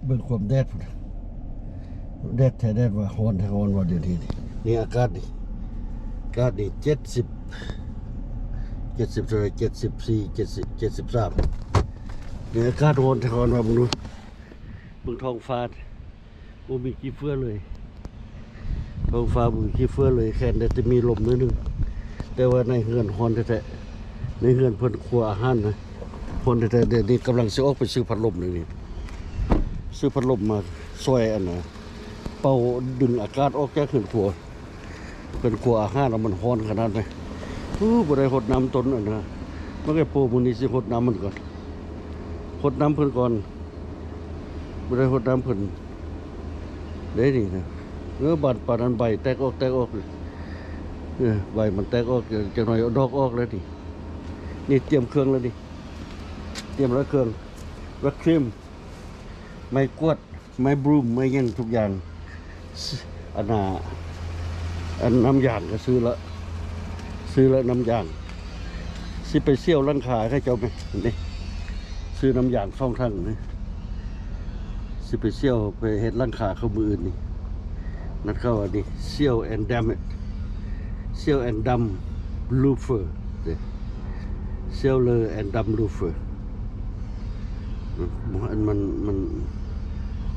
เบิ่งความแดดแดดแท้แดดว่าฮ้อนแท้ฮ้อนว่าเดี๋ยวนี้นี่อากาศนี่70เท่าไหร่74 70 73นี่อากาศร้อนแท้ร้อนว่ามึงดูเบิ่งท้องฟ้าบ่มีขี้เฟื้อเลยท้องฟ้าบ่มีขี้เฟื้อเลยแค่แต่จะมีลมนิดนึงแต่ว่าในเฮือนร้อนแท้ๆในเฮือนเพิ่นครัวอาหารนะร้อนแท้ๆเดี๋ยวนี้กำลังสิออกไปซื้อพัดลมนี่ซื้อพัดลมมาช่วยอันน่ะเป่าดึงอากาศออกจากเฮือนครัวเป็นครัวอาหารแล้วมันร้อนขนาดนี้บ่ได้รดน้ำต้นอันนะมันก็ปลูกมื้อนี้สิรดน้ำมันก่อนรดน้ำเพิ่นก่อนบ่ได้รดน้ำเพิ่นได้นี่นะบาดปานนั้นใบแตกออกใบมันแตกออกจักหน่อยเอาดอกออกแล้วนี่เตรียมเครื่องแล้วนี่เตรียมแล้วเครื่องวัคซีนไม้กวาดไม้บรูมไม้หยังทุกอย่างอันน้ำยางก็ซื้อแล้วน้ำยางสิไปเซี่ยวร้านค้าให้เจ้าไหมนี่ซื้อน้ำยาง2 ถังนี่สิไปเซี่ยวไปเฮ็ดร้านค้าเขามืออื่นนี่นัดเข้าอันนี้เซี่ยวแอนดัมลูเฟอร์เซี่ยวเลอแอนดัมลูเฟอร์มัน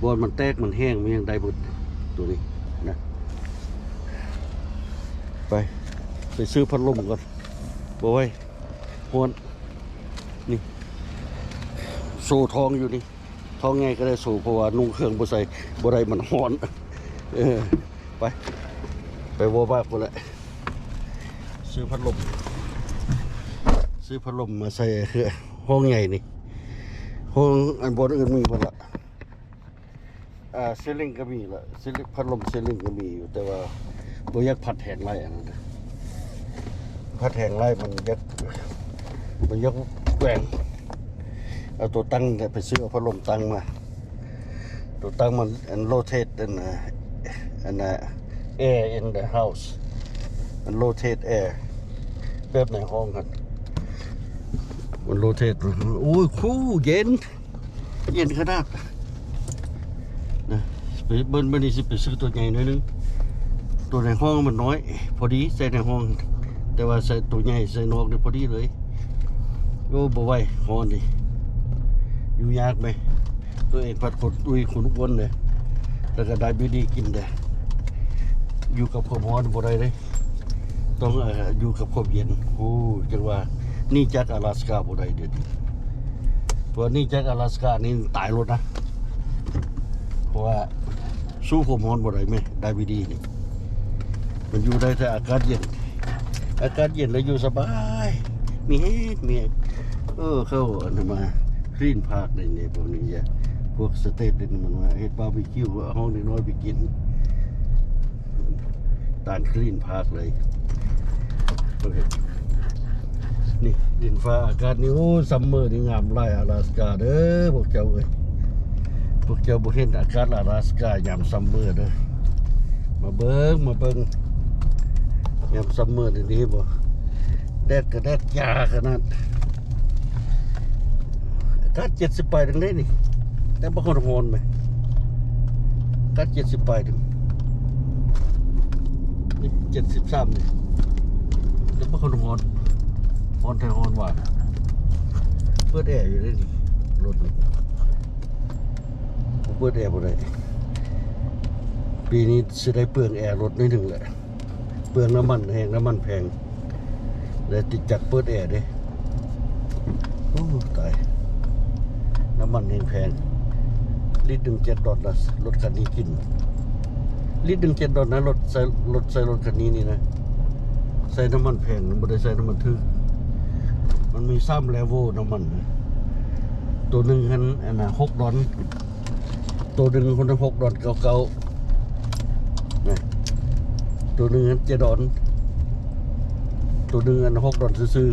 บอลมันแตกมันแห้งมันยังได้บุดตัวนี้นะไปซื้อพัดลมก่อนบ่ไว้ฮวนนี่โซ่ทองอยู่นี่ทองไงก็ได้โซ่เพราะว่านุ่งเครื่องบ่ใส่บ่ได้มันร้อนไปวัวบ้าคนละซื้อพัดลมมาใส่คือห้องใหญ่นี่ห้องอันบนอื่นมีหมดละเซลลิงก็มีละพัดลมเซลลิงก็มีอยู่แต่ว่าบ่อยากพัดแหงไล่อันนั้นพัดแหงไล่มันยักแกว่งเอาตัวตั้งไปซื้อเอาพัดลมตั้งมาตัวตั้งมันอันโรเทตอันair in the house มัน rotate air แบบในห้องกันมัน rotate โอ้ยคู่เย็นขนาดนะไปเบิ้ลนี่สิไปซื้อตัวใหญ่หน่อยนึงตัวในห้องมันน้อยพอดีใส่ในห้องแต่ว่าใส่ตัวใหญ่ใส่นอกเนี่ยพอดีเลยโอ้บ่ไหวฮ้อนดิอยู่ยากไหมตัวเองผัดกดตุยขุนทุกวันเลยแล้วก็ได้บีดีกินเลยอยู่กับความร้อนบ่ได้เลยต้องอยู่กับความเย็นโอ้จังว่านี่จาก阿拉斯าบ่ได้เดี๋ยวนี้ตัวนี้จาก阿拉斯านี่ตายรถนะเพราะว่าสู้ความร้อนบ่ได้ไหมได้บีดีนี่มันอยู่ได้แต่อากาศเย็นแล้วอยู่สบายมีเข้าอันมาคลีนพาร์คนี่พวกนี้พวกสเตทนี่มันว่าเฮ็ดบาร์บีคิวห้องน้อยๆไปกินตานคลีนพาร์คเลยนี่ดินฟ้าอากาศนี่โอ้ซัมเมอร์นี่งามหลาย阿拉斯าเด้อพวกเจ้าบ่เห็นอากาศ阿拉斯ายามซัมเมอร์เด้อมาเบิ่งยามซัมเมอร์นี่บ่แดดก็แดดจ้าขนาดอากาศ70ไปถึงได้นี่แต่บ่ค่อยร้อนไหมอากาศ70ไปถึง73นี่แล้วบ่ค่อยร้อนแท้ร้อนว่าเปิดแอร์อยู่ได้นี่รถนี่เปิดแอร์บ่ได้ปีนี้สิได้เปลืองแอร์รถนิดนึงแหละเปลืองน้ำมันแพงเลยติดจักเปิดแอร์เด้โอ้ตายน้ำมันแพงลิตรนึง$7ละรถคันนี้กินลิตรนึง$7นะรถใส่รถคันนี้นี่นะใส่น้ำมันแพงบ่ได้ใส่น้ำมันทึกมันมี3เลเวลน้ำมันตัวนึงคันอันน่ะ$6ตัวนึงคนละ$6เก่าๆนะตัวนึง$7ตัวนึงอัน$6ซื่อ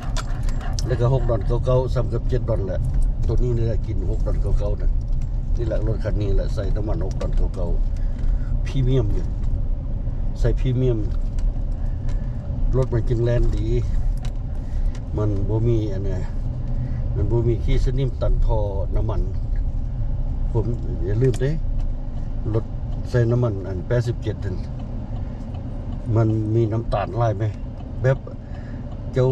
ๆแล้วก็$6เก่าๆซ้ำกับ$7แหละตัวนี้นี่แหละกิน$6เก่าๆนะนี่แหละรถคันนี้แหละใส่น้ำมัน$6เก่าๆพรีเมียมอยู่ใส่พรีเมียมรถมันจึงแรงดีมันบ่มีอันนี้มันบ่มีขี้สนิมตันท่อน้ำมัน ผมอย่าลืมเด้รถใส่น้ำมันอัน87นั่นมันมีน้ำตาลหลายไหมแบบเจ้า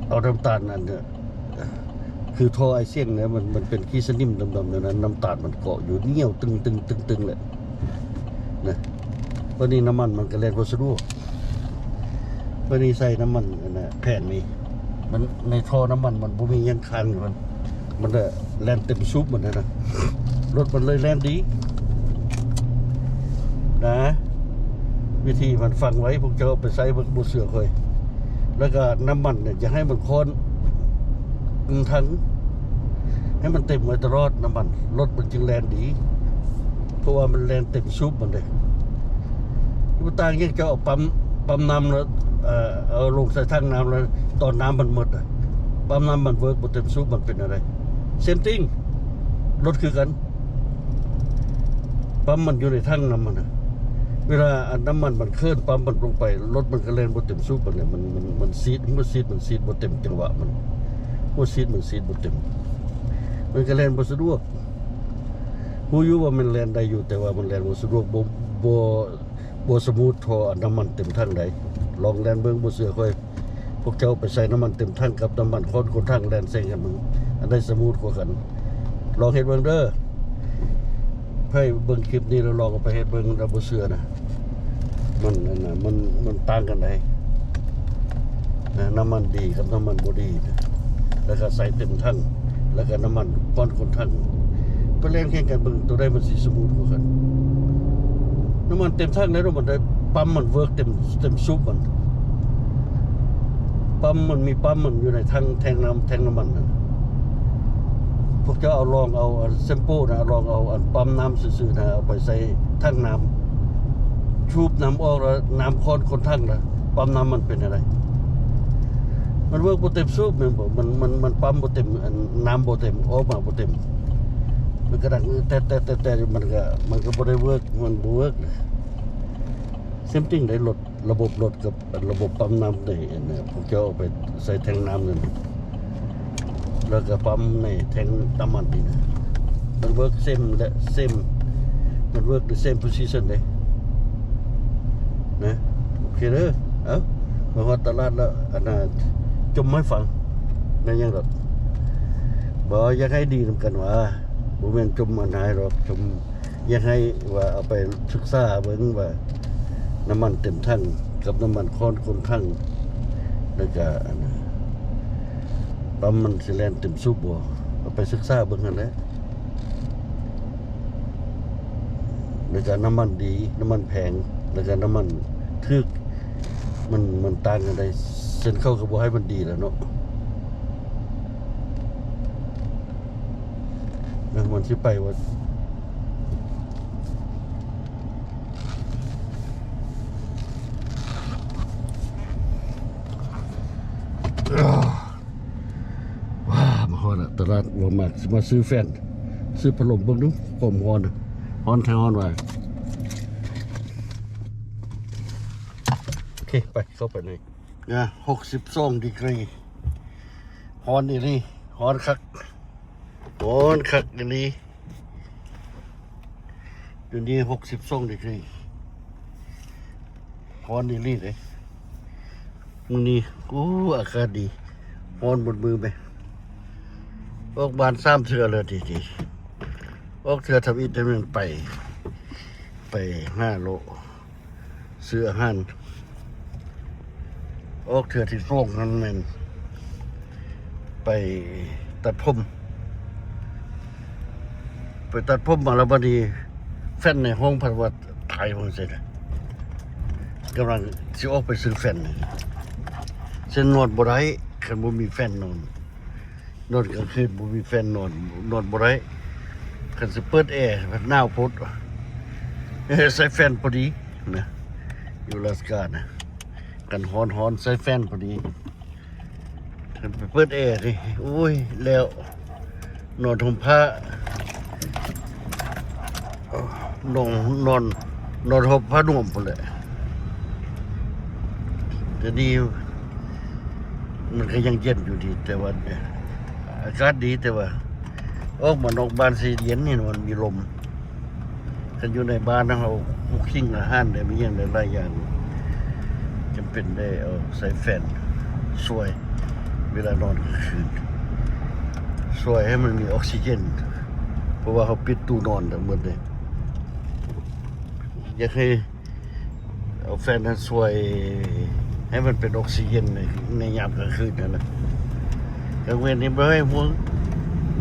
เอาน้ำตาลอันเนี่ยคือท่อไอเสียงเนี่ยมันเป็นขี้สนิมดำๆนั้นน้ำตาลมันเกาะอยู่เหนียวตึงเลยนะวันนี้น้ำมันมันก็แล่นบ่สะดวกวันนี้ใส่น้ำมันนะแผ่นนี้มันในท่อน้ำมันมันบ่มียังคันมันแล่นเต็มซุปหมดนะรถมันเลยแล่นดีนะวิธีมันฟังไว้พวกเจ้าไปใส่บนเสือค่อยแล้วก็น้ำมันเนี่ยจะให้มันค้นทั้งให้มันเต็มไว้ตลอดน้ำมันรถมันจึงแล่นดีเพราะว่ามันแล่นเต็มซุปมันเลยที่ต่างยังจะเอาปั๊มน้ำแล้วเอาลงใส่ถังน้ำแล้วตอนน้ำมันหมดปั๊มน้ำมันเวิร์กบนเต็มซุปมันเป็นอะไรเซมติ้งรถคือกันปั๊มมันอยู่ในถังน้ำมันเวลาน้ำมันมันเคลื่อนปั๊มมันลงไปรถมันก็เล่นบนเต็มซุปมันเนี่ยมันซีดบนเต็มจังหวะมันซีดบนเต็มมันก็เล่นบนสะดวกผู้อยู่ว่ามันเล่นได้อยู่แต่ว่ามันเล่นบนสะดวกโบสมูททอน้ำมันเต็มถังไหนลองแลนเบิ้งบนเสือค่อยพวกเจ้าไปใส่น้ำมันเต็มถังกับน้ำมันคนถังแลนเซ็งกันมึงอันได้สมูทกว่ากันลองเห็นเบิ้งเด้อให้เบิ้งคลิปนี้แล้วลองเอาไปเห็นเบิ้งดับบนเสือนะมันต่างกันไหนน้ำมันดีกับน้ำมันบ่ดีนะแล้วก็ใส่เต็มถังแล้วก็น้ำมันคนถังไปเล่นแข่งกันเบิ้งตัวได้มันสีสมูทกว่ากันน้ำมันเต็มถังแล้วมันได้ปั๊มมันเวิร์กเต็มซุปมันปั๊มมันมีปั๊มมันอยู่ในแทงน้ำมันนะพวกเจ้าเอาลองเอาแซมโป้นะลองเอาปั๊มน้ำซื่อๆนะเอาไปใส่ถังน้ำชูบน้ำออกแล้วน้ำคนถังนะปั๊มน้ำมันเป็นอะไรมันเวิร์กโบเต็มซุปมันปั๊มโบเต็มน้ำโบเต็มออกมาโบเต็มมันกระดังแต่มันก็บ่ได้เวิร์กมันบ่เวิร์กเซมติ้งได้ระบบรถกับระบบปั๊มน้ำเนี่ยพวกเจ้าเอาไปใส่แทงน้ำนั่นแล้วก็ปั๊มในแทงน้ำมันนี่นะมันเวิร์กเซมมันเวิร์กthe same position เลยนะโอเคเด้อเอามาฮอดตลาดแล้วอันน่ะจมไม่ฟังนั่นยังหรอกบ่อยากให้ดีนำกันว่าบ่แม่นจมอันไหนหรอกจมอยากให้ว่าเอาไปศึกษาเบิ่งว่าน้ำมันเต็มถังกับน้ำมันคนถังแล้วก็ปั๊มมันสิแล่นเต็มซุปบ่เอาไปศึกษาเบิ่งนั่นแหละแล้วก็น้ำมันดีน้ำมันแพงแล้วก็น้ำมันถึกมันต่างกันได้เส้นเข้าก็บ่ให้มันดีแล้วเนาะมันสิไปว่ามาฮอดตลาดบ่มากสิมาซื้อแฟนซื้อพัดลมเบิ่งดูผมฮอนแทงฮอนว่าโอเคไปเข้าไปเลย62 ดีกรีฮอนอีนี่ฮอนคักอีนี่อยู่นี่62 ดีกรีฮอนอีนี่เลยมื้อนี้อากาศดีฮอนบนมือไปออกบ้าน3 เทื่อเลยทีออกเทื่อทำอิฐได้มันไป5 โลซื้ออาหารออกเทื่อที่โรงนั่นแม่นไปตัดผมมาแล้วบัดนี้แฟนในห้องพัดว่าตายว่าซั่นกำลังสิออกไปซื้อแฟนเส้นนอนบ่ได้คันบ่มีแฟนนอนกลางคืนบ่มีแฟนนอนบ่ได้คันสิเปิดแอร์หนาวโพดใส่แฟนพอดีนะอยู่ราชการนะกันฮ้อนใส่แฟนพอดีคันไปเปิดแอร์นี่โอ้ยแล้วนอนห่มผ้านอนห่มผ้านุ่มพุ่นแหละแต่ดีมันก็ยังเย็นอยู่ดีแต่ว่าอากาศดีแต่ว่า ออกมานอกบ้านสีเย็นนี่มันมีลมกันอยู่ในบ้านนะเราคุกคิ้งอาหารได้มีอย่างหลายอย่างจำเป็นได้เอาใส่แฟนช่วยเวลานอนกลางคืนช่วยให้มันมีออกซิเจนเพราะว่าเขาปิดตู้นอนทั้งหมดเลยอยากให้เอาแฟนนั้นช่วยให้มันเป็นออกซิเจนในยามกลางคืนนั่นแหละกลางเว้นนี่ไม่ให้พวก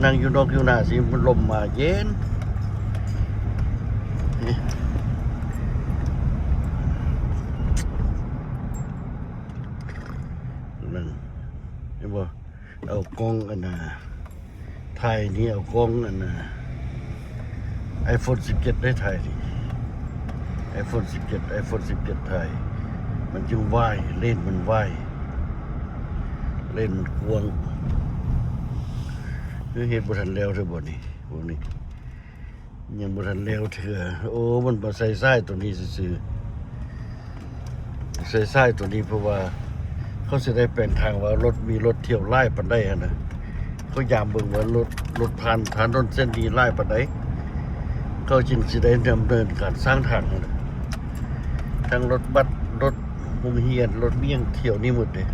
นั่งอยู่นอกอยู่หน้าสิมันลมมาเย็นนั่นเห็นบ่เอากล้องอันน่ะถ่ายนี่เอากล้องอันน่ะ iPhone 17 ได้ถ่ายดิ iPhone 17 ถ่ายมันจึงไหวเล่นมันไหวเล่นมันกวงคือเห็นบ่ทันแล้วเท่าบ่นี่พวกนี้ยังบ่ทันแล้วเถื่อโอ้มันบ่ใส่ทรายตัวนี้ซื่อๆใส่ทรายตัวนี้เพราะว่าเขาสิได้เป็นทางว่ารถมีรถเที่ยวไล่ปานใดหั่นน่ะเขายามเบิ่งว่ารถผ่านถนนเส้นนี้ไล่ปานใดเขาจึงสิได้ดำเนินการสร้างทางนั่นน่ะทั้งรถบัสรถโรงเรียนรถเมี่ยงเที่ยวนี่หมดเลย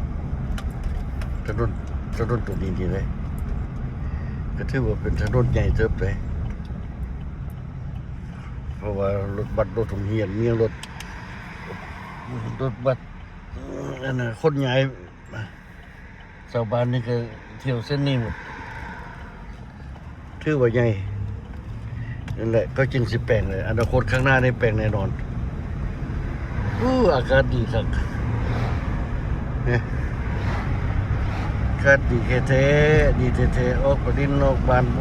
ถนนตัวนี้นี่เลยก็ถือว่าเป็นถนนใหญ่เติบเลยเพราะว่ารถบัสรถโรงเรียนเมี่ยงรถบัสอันน่ะคนใหญ่ชาวบ้านนี่ก็เที่ยวเส้นนี้หมดถือว่าใหญ่นั่นแหละก็จึงสิแปลงเลยอนาคตข้างหน้านี่แปลงแน่นอนอากาศดีครับเนี่ยอากาศดีแท้ๆดีแท้ๆออกไปดินนอกบ้านโบ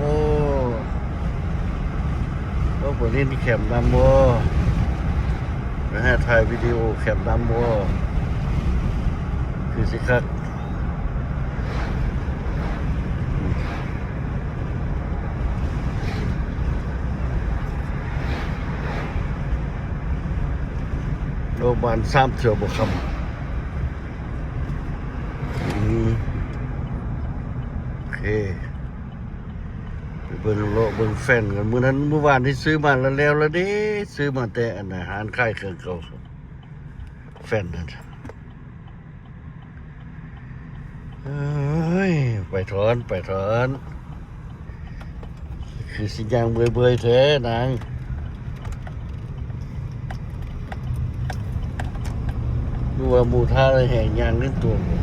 ออกไปดินที่แคมป์น้ำโบไปให้ถ่ายวิดีโอแคมป์น้ำโบคือสิครับโรงพยาบาล3 เทื่อบ่คำโอเคไปเบิ่งแฟนกันมื้อนั้นเมื่อวานที่ซื้อมาแล้วเด้ซื้อมาแต่อันอาหารค่ายเครื่องเก่าแฟนนั่นเอ้ยไปถอนคือสิย่างเบื่อๆแท้นางดูว่าหมู่ท่าแห่งยางนี่ตัวเมือง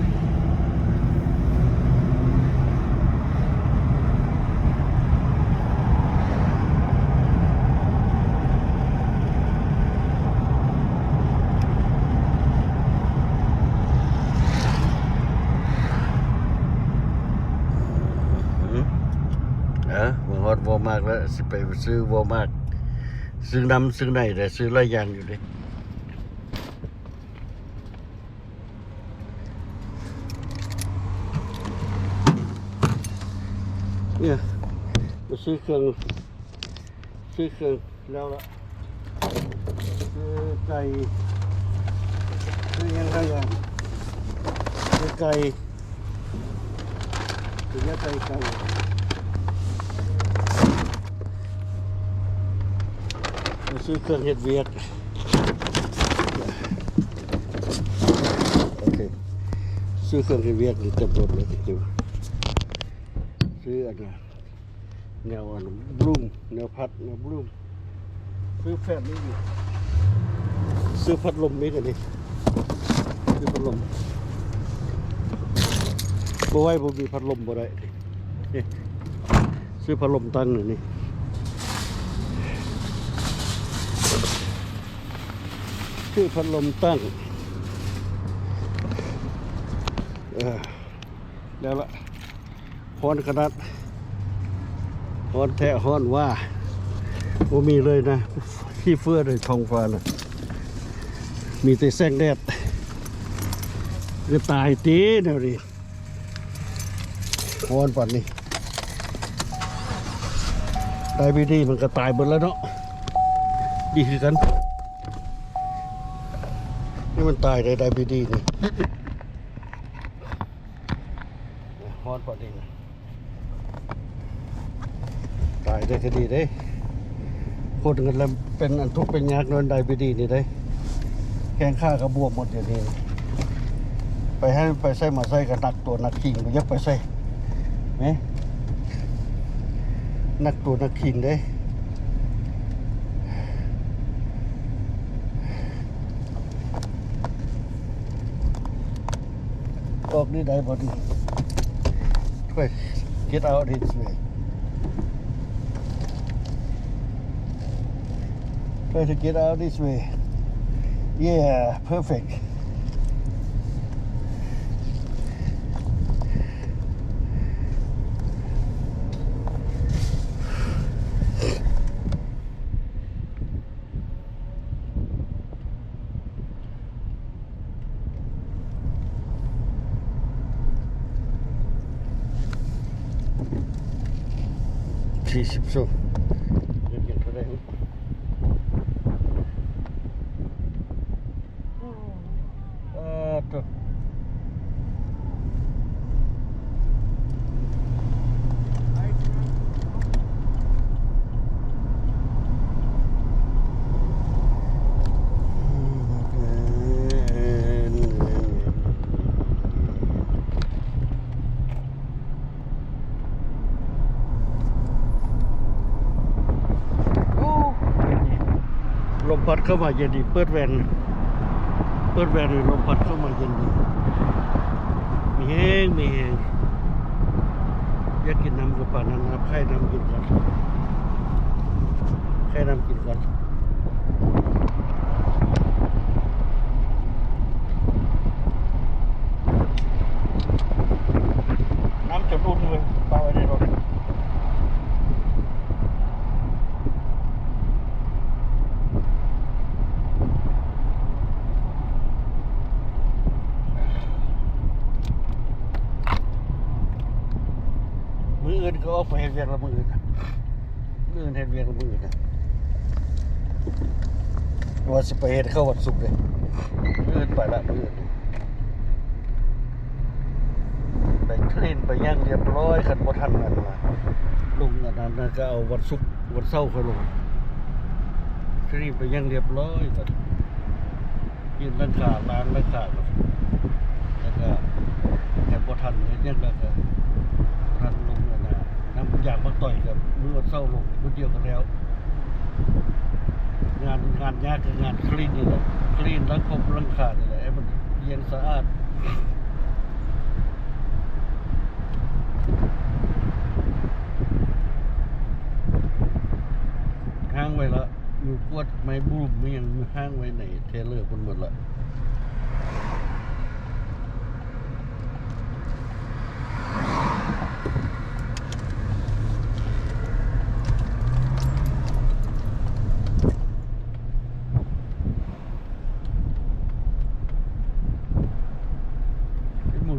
ฮอดวอมากแล้วสิไปซื้อวอมากซื้อน้ำซื้อไหนแต่ซื้อหลายอย่างอยู่ดิเนี่ยมาซื้อเครื่องแล้วละซื้อไก่ซื้อยังไงอย่างซื้อไก่ซื้อไก่ซื้อเครื่องเฮ็ดเวียกโอเคซื้อเครื่องเฮ็ดเวียกนี่เต็มรถเลยจิ๋วซื้ออันนี้แนวอันบลูมแนวพัดแนวบลูมซื้อแฟนนี่ซื้อพัดลมนี่กันดิซื้อพัดลมบ่ไหวบ่มีพัดลมบ่ได้นี่ซื้อพัดลมตั้งนี่ซื้อพัดลมตั้งแล้วละฮ้อนขนาดฮ้อนแท้ฮ้อนว่าโอ้มีเลยนะขี้เฟื่อเลยท้องฟ้าน่ะมีแต่แสงแดดจะตายตีเดี๋ยวนี้ฮ้อนปัดนี่ตายไปดีมันก็ตายหมดแล้วเนาะดีคือกันนี่มันตายได้ไปดีนี่ฮ้อนปัดนี่นะ ตายได้ก็ดีเด้คนเงินแล้วเป็นอันทุกข์เป็นยากนอนใดไปดีนี่เด้แข้งข้าก็บวมหมดเดี๋ยวนี้ไปให้ไปใส่มาใส่กับนักตัวนักขิงไปยักไปใส่ไหมนักตัวนักขิงเด้ออกนี่ได้บ่ดีช่วย get out this way try to get out this way yeah perfect so Demikian pada ini. Aduh.ลมพัดเข้ามาเย็นดีเปิดแวนลมพัดเข้ามาเย็นดีมีแห้งอยากกินน้ำกับป่านั้นนะให้น้ำกินก่อนน้ำจะรุ่นเลยปลาไว้ในรถมืออื่นก็ออกไปเห็นเวียงละมืออื่นเห็นเวียงละมืออื่นนะว่าสิไปเห็นเข้าวันศุกร์เลยมืออื่นไปละมืออื่นไปคลีนไปย่างเรียบร้อยขันบ่ทันนั่นมาลุงอันนั้นก็เอาวันศุกร์วันเสาร์ค่อยลงคลีนไปย่างเรียบร้อยก่อนกินล้างขาก่อนแล้วก็ขันบ่ทันเห็นยังแล้วก็ทันลงแล้วนะน้ำอยากมาต่อยกับมือวันเสาร์ลงคนเดียวกันแล้วงานยากคืองานคลีนนี่แหละคลีนแล้วครบล้างขานี่แหละให้มันเย็นสะอาดห้างไว้ละอยู่กวดไม้บูมไม่ยังห้างไว้ในเทเลอร์คนหมดละ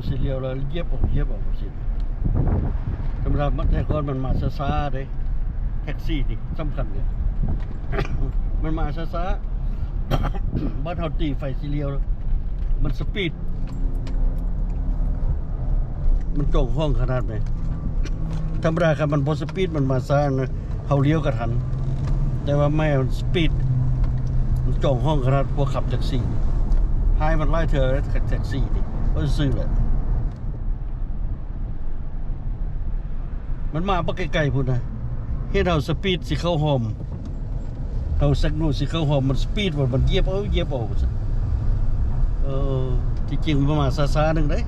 สีเหลียวแล้วเย็บออกสิธรรมดามันแต่ก่อนมันมาช้าๆเลยแท็กซี่นี่สำคัญเลย มันมาช้าๆบ้านเฮาตีไฟสีเหลียวมันสปีดมันจงห้องขนาดไหนธรรมดาครับมันพอสปีดมันมาช้านะเฮาเลี้ยวกระทันแต่ว่าไม่มันสปีดมันจงห้องขนาดพวกขับแท็กซี่ให้มันไล่เธอแท็กซี่นี่ก็ซื้อเลยมันมาปะไกลๆพุ่นนะเฮ็ดเอาสปีดสิเข้าหอมเอาสักนู่นสิเข้าหอมมันสปีดมันเหยียบเอาที่จริงมันมาซาๆนึงเด้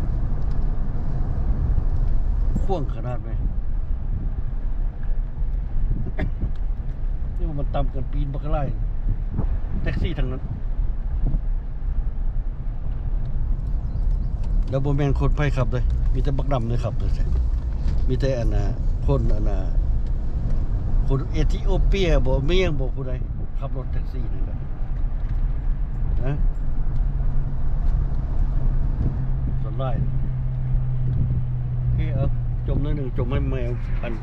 ข่วงขนาดไหมนี่มันต่ำกันปีนบักไล่แท็กซี่ทางนั้นแล้วบ่แม่นคนไผขับเลยมีแต่บักดำเลยขับเลยมีแต่อันน่ะคนเอธิโอเปียบ่เมียงบ่ผู้ใดขับรถแท็กซี่นี่แหละนะสไลด์โอเคจมหนึ่งจมให้แมวอัน